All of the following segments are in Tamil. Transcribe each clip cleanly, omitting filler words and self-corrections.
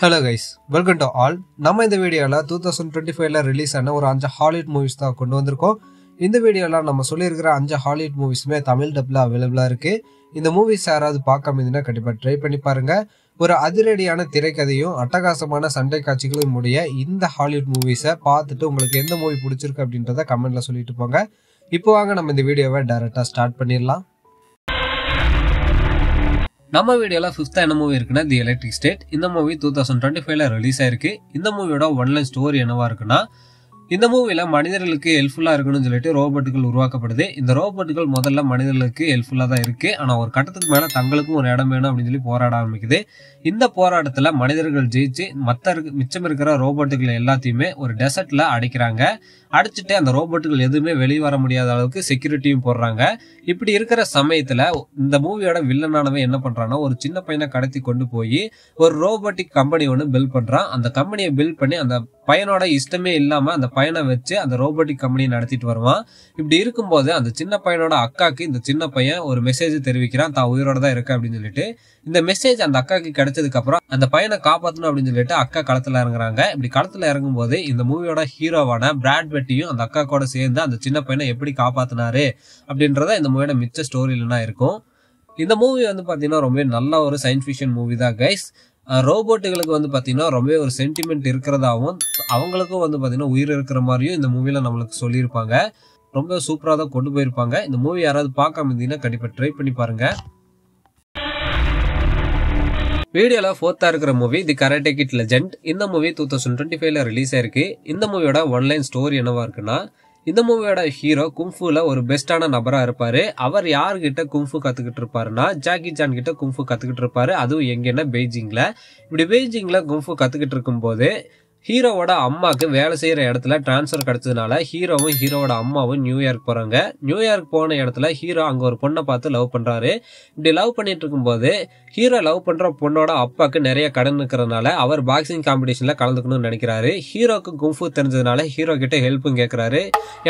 Hello guys, welcome to all. நம்ம இந்த வீடியோல 2025ல ரிலீஸ் ஆன ஒரு 5 ஹாலிவுட் மூவிஸ் தான் கொண்டு வந்திருக்கோம். இந்த வீடியோல நம்ம சொல்லியிருக்கிற 5 ஹாலிவுட் மூவிஸ்மே தமிழ் டப்ல அவைலபிளா இருக்கு. இந்த மூவிஸ் யாராவது பார்க்காம இருந்தீங்கன்னா கண்டிப்பா ட்ரை பண்ணி பாருங்க. ஒரு அதிரடியான திரைக்கதையும் அட்டகாசமான சண்டை காட்சிகளும் உடைய இந்த ஹாலிவுட் மூவிஸை பார்த்துட்டு உங்களுக்கு எந்த மூவி பிடிச்சிருக்கு அப்படின்றத கமெண்ட்ல சொல்லிட்டு போங்க. இப்போ வாங்க நம்ம இந்த வீடியோவை டைரக்டா ஸ்டார்ட் பண்ணிடலாம். நம்ம வீடியோல 5th என்ன மூவி இருக்குன்னா தி எலக்ட்ரிக் ஸ்டேட். இந்த மூவி 2025ல ரிலீஸ் ஆயிருக்கு. இந்த மூவியோட ஒன்லைன் ஸ்டோரி என்னவா இருக்குன்னா, இந்த மூவில மனிதர்களுக்கு ஹெல்ப்ஃபுல்லா இருக்கணும்னு சொல்லிட்டு ரோபோட்டுகள் உருவாக்கப்படுது. இந்த ரோபோட்டுகள் முதல்ல மனிதர்களுக்கு ஹெல்ப்ஃபுல்லா தான் இருக்கு. ஆனா ஒரு கட்டத்துக்கு மேல தங்களுக்கும் ஒரு இடம் வேணும் அப்படின்னு சொல்லி போராட ஆரம்பிக்குது. இந்த போராட்டத்துல மனிதர்கள் ஜெயிச்சு மிச்சம் இருக்கிற ரோபோட்டுகள் எல்லாத்தையுமே ஒரு டெசர்ட்ல அடைக்கிறாங்க. அடிச்சுட்டு அந்த ரோபோட்டுகள் எதுவுமே வெளியே வர முடியாத அளவுக்கு செக்யூரிட்டியும் போடுறாங்க. இப்படி இருக்கிற சமயத்துல இந்த மூவியோட வில்லனானவன் என்ன பண்றான்னா, ஒரு சின்ன பையனை கடத்தி கொண்டு போய் ஒரு ரோபோட்டிக் கம்பெனி ஒன்று பில்ட் பண்றான். அந்த கம்பெனியை பில்ட் பண்ணி அந்த பையனோட இஷ்டமே இல்லாம அந்த பையனை வச்சு அந்த ரோபோட்டிக் கம்பெனியை நடத்திட்டு வருவான். இப்படி இருக்கும்போது அந்த சின்ன பையனோட அக்காக்கு இந்த சின்ன பையன் ஒரு மெசேஜ் தெரிவிக்கிறான், தான் உயிரோட தான் இருக்கு அப்படின்னு சொல்லிட்டு. இந்த மெசேஜ் அந்த அக்காக்கு கிடைச்சதுக்கு அப்புறம் அந்த பையனை காப்பாற்றணும் அப்படின்னு சொல்லிட்டு அக்கா களத்துல இறங்குறாங்க. இப்படி களத்துல இறங்கும் போது இந்த மூவியோட ஹீரோவான பிராட் பெட்டியும் அந்த அக்கா கூட சேர்ந்து அந்த சின்ன பையனை எப்படி காப்பாத்தினாரு அப்படின்றத இந்த மூவியோட மிச்ச ஸ்டோரியிலனா இருக்கும். இந்த மூவி வந்து பாத்தீங்கன்னா ரொம்ப நல்ல ஒரு சயின்ஸ் ஃபிக்ஷன் மூவி தான் கைஸ். ரோபோட்டுகளுக்கு வந்து பாத்தீங்கன்னா ரொம்ப ஒரு சென்டிமெண்ட் இருக்கிறதாவும் அவங்களுக்கும் வந்து பாத்தீங்கன்னா உயிர் இருக்கிற மாதிரியும் இந்த மூவில நம்மளுக்கு சொல்லியிருப்பாங்க. ரொம்ப சூப்பரா தான் கொண்டு போயிருப்பாங்க. இந்த மூவி யாராவது பார்க்காம இருந்தீங்கன்னா கண்டிப்பா ட்ரை பண்ணி பாருங்க. வீடியோல 4th இருக்கிற movie the Karate Kid legend. இந்த மூவி 2025ல ரிலீஸ் ஆயிருக்கு. இந்த மூவியோட ஒன்லைன் ஸ்டோரி என்னவா இருக்குன்னா, இந்த மூவியோட ஹீரோ கும்ஃபுல ஒரு பெஸ்டான நபரா இருப்பாரு. அவர் யாருகிட்ட கும்ஃபு கத்துக்கிட்டு இருப்பாருன்னா, ஜாக்கி சான் கிட்ட கும்ஃபு கத்துக்கிட்டு இருப்பாரு. அதுவும் எங்கன்னா பெய்ஜிங்ல. இப்படி பெய்ஜிங்ல கும்ஃபு கத்துக்கிட்டு இருக்கும் போது ஹீரோவோட அம்மாவுக்கு வேலை செய்யற இடத்துல டிரான்ஸ்பர் கிடைச்சதுனால ஹீரோவும் ஹீரோவோட அம்மாவும் நியூயார்க் போறாங்க. நியூயார்க் போன இடத்துல ஹீரோ அங்க ஒரு பொண்ணை பார்த்து லவ் பண்றாரு. இப்படி லவ் பண்ணிட்டு இருக்கும் போது ஹீரோ லவ் பண்ற பொண்ணோட அப்பாவுக்கு நிறைய கடன் இருக்கிறதுனால அவர் பாக்ஸிங் காம்படிஷன்ல கலந்துக்கணும்னு நினைக்கிறாரு. ஹீரோக்கு கும்ஃபு தெரிஞ்சதுனால ஹீரோ கிட்ட ஹெல்ப்பும் கேட்கிறாரு.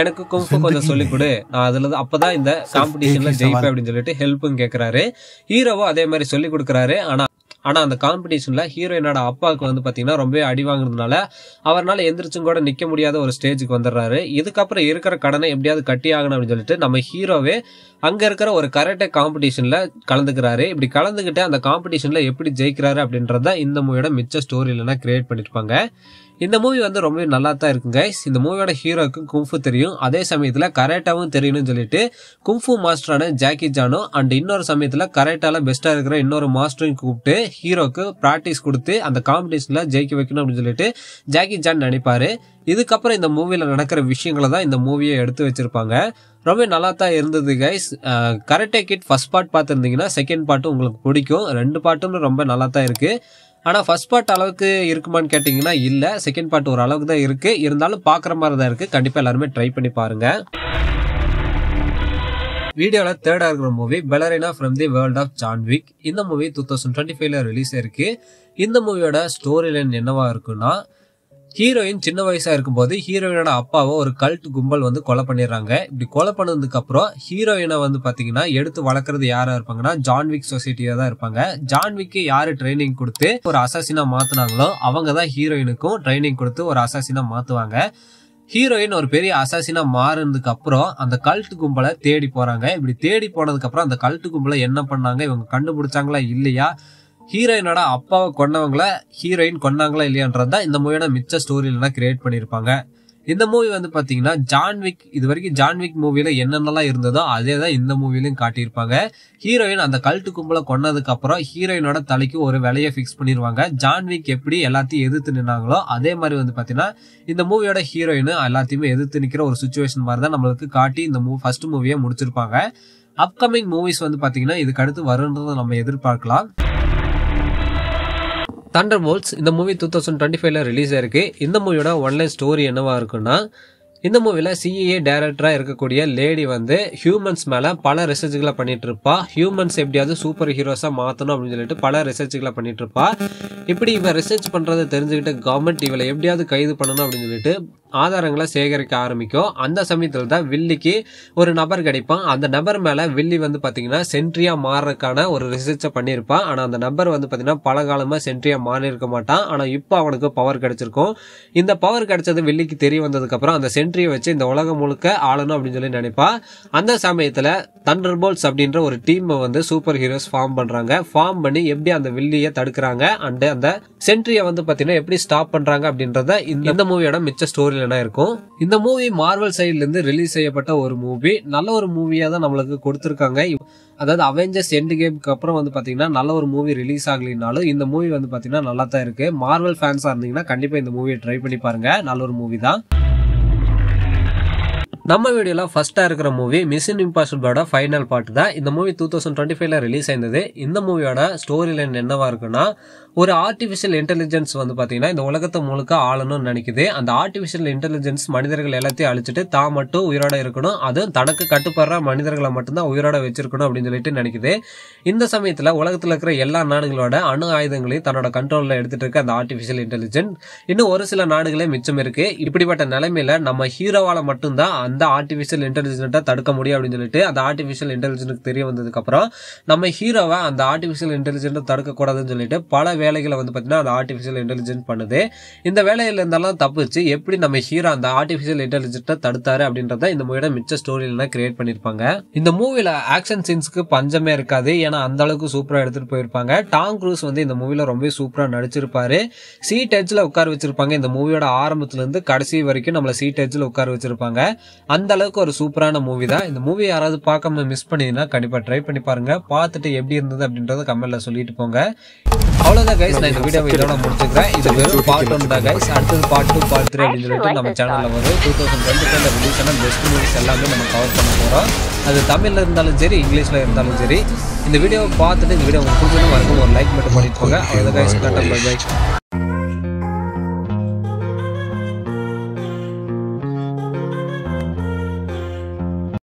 எனக்கு கும்ஃபு கொஞ்சம் சொல்லிக் கொடு, நான் அதுல அப்பதான் இந்த காம்படிஷன்ல ஜெயிப்பேன் அப்படின்னு சொல்லிட்டு ஹெல்ப்பும் கேட்கிறாரு. ஹீரோவும் அதே மாதிரி சொல்லி கொடுக்குறாரு. ஆனா அந்த காம்படிஷன்ல ஹீரோயினோட அப்பாவுக்கு வந்து பாத்தீங்கன்னா ரொம்ப அடி வாங்குறதுனால அவரால் எந்திரிச்சும் கூட நிக்க முடியாத ஒரு ஸ்டேஜுக்கு வந்துடுறாரு. இதுக்கப்புறம் இருக்கிற கடனை எப்படியாவது கட்டி ஆகணும் அப்படின்னு சொல்லிட்டு நம்ம ஹீரோவே அங்க இருக்கிற ஒரு கராட்டே காம்படிஷன்ல கலந்துக்கிறாரு. இப்படி கலந்துகிட்டு அந்த காம்படிஷன்ல எப்படி ஜெயிக்கிறாரு அப்படின்றத இந்த மூவியோட மிச்ச ஸ்டோரியில கிரியேட் பண்ணிருப்பாங்க. இந்த மூவி வந்து ரொம்ப நல்லா தான் இருக்குங்க. இந்த மூவியோட ஹீரோக்கு கும்ஃபு தெரியும், அதே சமயத்துல கராட்டாவும் தெரியணும்னு சொல்லிட்டு கும்ஃபு மாஸ்டரான ஜாக்கி சானும் அண்ட் இன்னொரு சமயத்துல கராட்டால பெஸ்டா இருக்கிற இன்னொரு மாஸ்டரையும் கூப்பிட்டு ஹீரோக்கு பிராக்டிஸ் கொடுத்து அந்த காம்படிஷன்ல ஜெயிக்க வைக்கணும் அப்படின்னு சொல்லிட்டு ஜாக்கி சான் நினைப்பாரு. இதுக்கப்புறம் இந்த மூவில நடக்கிற விஷயங்களை தான் இந்த மூவியை எடுத்து வச்சிருப்பாங்க. ரொம்ப நல்லா தான் இருந்தது guys. Karate Kid first part பார்த்துருந்தீங்கன்னா செகண்ட் பார்ட்டும் உங்களுக்கு பிடிக்கும். 2 பார்ட்டும் ரொம்ப நல்லா தான் இருக்கு. ஆனா ஃபர்ஸ்ட் பார்ட் அளவுக்கு இருக்குமான்னு கேட்டீங்கன்னா இல்ல, செகண்ட் பார்ட் ஒரு அளவுக்கு தான் இருக்கு. இருந்தாலும் பாக்குற மாதிரி தான் இருக்கு. கண்டிப்பா எல்லாருமே ட்ரை பண்ணி பாருங்க. வீடியோல 3rd இருக்கிற movie Ballerina from the world of John Wick. இந்த மூவி 2025ல ரிலீஸ் ஆயிருக்கு. இந்த மூவியோட ஸ்டோரி லைன் என்னவா இருக்குன்னா, ஹீரோயின் சின்ன வயசா இருக்கும்போது ஹீரோயினோட அப்பாவை ஒரு கல்ட் கும்பல் வந்து கொலை பண்ணிடுறாங்க. இப்படி கொலை பண்ணதுக்கு அப்புறம் ஹீரோயினை வந்து பாத்தீங்கன்னா எடுத்து வளர்க்கறது யாரா இருப்பாங்கன்னா ஜான் விக் சொசைட்டியா தான் இருப்பாங்க. ஜான் விக்கு யாரு ட்ரைனிங் கொடுத்து ஒரு அசாசினா மாத்துனாங்களோ அவங்க தான் ஹீரோயினுக்கும் ட்ரைனிங் கொடுத்து ஒரு அசாசினா மாத்துவாங்க. ஹீரோயின் ஒரு பெரிய அசாசினா மாறினதுக்கு அப்புறம் அந்த கல்ட் கும்பலை தேடி போறாங்க. இப்படி தேடி போனதுக்கு அப்புறம் அந்த கல்ட் கும்பலை என்ன பண்ணாங்க, இவங்க கண்டுபிடிச்சாங்களா இல்லையா, ஹீரோயினோட அப்பாவை கொண்டவங்கள ஹீரோயின் கொண்டாங்களா இல்லையான்றதான் இந்த மூவியோட மிச்ச ஸ்டோரியில கிரியேட் பண்ணிருப்பாங்க. இந்த மூவி வந்து பாத்தீங்கன்னா ஜான் விக் இது வரைக்கும் ஜான் விக் மூவில என்னென்னலாம் இருந்ததோ அதே தான் இந்த மூவிலையும் காட்டியிருப்பாங்க. ஹீரோயின் அந்த கல்ட்டு கும்பலை கொன்னதுக்கு அப்புறம் ஹீரோயினோட தலைக்கு ஒரு விலையை பிக்ஸ் பண்ணிருவாங்க. ஜான் விக் எப்படி எல்லாத்தையும் எதிர்த்து நின்னாங்களோ அதே மாதிரி வந்து பாத்தீங்கன்னா இந்த மூவியோட ஹீரோயின் எல்லாத்தையுமே எதிர்த்து நிக்கிற ஒரு சிச்சுவேஷன் மாதிரி தான் நம்மளுக்கு காட்டி இந்த ஃபர்ஸ்ட் மூவியை முடிச்சிருப்பாங்க. அப்கமிங் மூவிஸ் வந்து பாத்தீங்கன்னா இதுக்கு அடுத்து வருன்றதை நம்ம எதிர்பார்க்கலாம். தண்டர்போல்ட்ஸ் இந்த மூவி 2025ல ரிலீஸ் ஆயிருக்கு. இந்த மூவியோட ஒன்லைன் ஸ்டோரி என்னவா இருக்குன்னா, இந்த மூவில சிஏஏ டைரக்டரா இருக்கக்கூடிய லேடி வந்து ஹியூமன்ஸ் மேல பல ரிசர்ச்களை பண்ணிட்டு இருப்பா. ஹியூமன்ஸ் எப்படியாவது சூப்பர் ஹீரோஸா மாத்தணும் அப்படின்னு சொல்லிட்டு பல ரிசர்ச்களை பண்ணிட்டு இருப்பா. இப்படி இவ ரிசர்ச் பண்றதை தெரிஞ்சுக்கிட்டு கவர்மெண்ட் இவளை எப்படியாவது கைது பண்ணணும் அப்படின்னு சொல்லிட்டு ஆதாரங்களை சேகரிக்க ஆரம்பிக்கும். அந்த சமயத்துல தான் வில்லிக்கு ஒரு நபர் கிடைப்பான். அந்த நபர் மேல வில்லி வந்து பாத்தீங்கன்னா சென்ட்ரியா மாறதுக்கான ஒரு ரிசர்ச்சை பண்ணியிருப்பான். ஆனா அந்த நபர் வந்து பாத்தீங்கன்னா பல காலமா சென்ட்ரியா மாறி இருக்க மாட்டான். ஆனா இப்போ அவனுக்கு பவர் கிடைச்சிருக்கும். இந்த பவர் கிடைச்சது வில்லிக்கு தெரிய வந்ததுக்கு அப்புறம் அந்த சென்ட்ரியை வச்சு இந்த உலகம் முழுக்க ஆளணும் அப்படின்னு சொல்லி நினைப்பா. அந்த சமயத்துல தண்டர்போல்ட்ஸ் அப்படின்ற ஒரு டீம் வந்து சூப்பர் ஹீரோஸ் ஃபார்ம் பண்றாங்க. ஃபார்ம் பண்ணி எப்படி அந்த வில்லியை தடுக்கிறாங்க அண்ட் அந்த சென்ட்ரியை வந்து பாத்தீங்கன்னா எப்படி ஸ்டாப் பண்றாங்க அப்படின்றத இந்த மூவியோட மிச்ச ஸ்டோரி லைனா இருக்கும். இந்த மூவி மார்வல் சைட்ல இருந்து ரிலீஸ் செய்யப்பட்ட ஒரு மூவி. நல்ல ஒரு மூவியா தான் நம்மளுக்கு கொடுத்திருக்காங்க. அதாவது அவெஞ்சர்ஸ் எண்ட் கேம்க்கு அப்புறம் வந்து பாத்தீங்கன்னா நல்ல ஒரு மூவி ரிலீஸ் ஆகலினாலும் இந்த மூவி வந்து பாத்தீங்கன்னா நல்லா தான் இருக்கு. மார்வல் ஃபேன்ஸா இருந்தீங்கன்னா கண்டிப்பா இந்த மூவியை ட்ரை பண்ணி பாருங்க. நல்ல ஒரு மூவி தான். நம்ம வீடியோல ஃபர்ஸ்டா இருக்கிற மூவி மிஷன் இம்பாசிபிளோட ஃபைனல் பார்ட் தான். இந்த மூவி 2025ல ரிலீஸ் ஆயிருந்தது. இந்த மூவியோட ஸ்டோரி லைன் என்னவா இருக்குன்னா, ஒரு ஆர்டிபிஷியல் இன்டெலிஜென்ஸ் வந்து பாத்தீங்கன்னா இந்த உலகத்தை முழுக்க ஆளணும்னு நினைக்குது. அந்த ஆர்டிபிஷியல் இன்டெலிஜென்ஸ் மனிதர்கள் எல்லாத்தையும் அழிச்சிட்டு தான் மட்டும் உயிரோட இருக்கணும், அதுவும் தனக்கு கட்டுப்படுற மனிதர்களை மட்டும்தான் உயிரோட வச்சிருக்கணும் அப்படின்னு சொல்லிட்டு நினைக்குது. இந்த சமயத்துல உலகத்துல இருக்கிற எல்லா நாடுகளோட அணு ஆயுதங்களையும் தன்னோட கண்ட்ரோல்ல எடுத்துட்டு இருக்க அந்த ஆர்டிபிஷியல் இன்டெலிஜென்ஸ் இன்னும் ஒரு சில நாடுகளே மிச்சம் இருக்கு. இப்படிப்பட்ட நிலைமையில நம்ம ஹீரோவால மட்டும்தான் அந்த ஆர்டிபிஷியல் இன்டெலிஜென்ட்டை தடுக்க முடியும் அப்படின்னு சொல்லிட்டு அந்த ஆர்டிபிஷியல் இன்டெலிஜென்ட்க்கு தெரிய வந்ததுக்கு அப்புறம் நம்ம ஹீரோவை அந்த ஆர்டிபிஷியல் இன்டெலிஜென்ட்டை தடுக்க கூடாதுன்னு சொல்லிட்டு பல வேலைகளை வந்து பாத்தீங்கன்னா அந்த ஆர்டிபிஷியல் இன்டெலிஜென்ஸ் பண்ணுது. இந்த வேலையில இருந்தாலும் தப்பிச்சு எப்படி நம்ம ஹீரோ அந்த ஆர்டிபிஷியல் இன்டெலிஜென்ட்டை தடுத்தாரு அப்படின்றத இந்த மூவியோட மிச்ச ஸ்டோரியில கிரியேட் பண்ணிருப்பாங்க. இந்த மூவில ஆக்ஷன் சீன்ஸ்க்கு பஞ்சமே இருக்காது. ஏன்னா அந்த அளவுக்கு சூப்பரா எடுத்துட்டு போயிருப்பாங்க. டாம் க்ரூஸ் வந்து இந்த மூவில ரொம்ப சூப்பரா நடிச்சிருப்பாரு. சீட் எட்ஜ்ல உட்கார வச்சிருப்பாங்க. இந்த மூவியோட ஆரம்பத்துல இருந்து கடைசி வரைக்கும் நம்மள சீட் எட்ஜ்ல உட்கார வச்சிருப்பாங்க. அந்த அளவுக்கு ஒரு சூப்பரான மூவி தான். இந்த மூவி யாராவது பார்க்காம மிஸ் பண்ணினா கண்டிப்பா ட்ரை பண்ணி பாருங்க. பார்த்துட்டு எப்படி இருந்தது அப்படின்றத கமெண்ட்ல சொல்லிட்டு போங்க. அவ்வளவுதான் கைஸ், நான் இந்த வீடியோ இதோட முடிச்சுக்கிறேன். இது வெறும் பார்ட் 1 தான் கைஸ். அடுத்தது பார்ட் 2 பார்ட் 3 அப்படின்னு சொல்லிட்டு நம்ம சேனல்ல வரும். 2025ல ரிலீஸ் ஆன பெஸ்ட் மூவிஸ் எல்லாமே நம்ம கவர் பண்ண போறோம். அது தமிழ்ல இருந்தாலும் சரி, இங்கிலீஷ்ல இருந்தாலும் சரி. இந்த வீடியோவை பார்த்துட்டு இந்த வீடியோ உங்களுக்கு பிடிச்சிருந்தா மறக்காம ஒரு லைக் மட்டும் பண்ணிட்டு போங்க. அவ்வளவுதான் கைஸ், டாடா பை பை.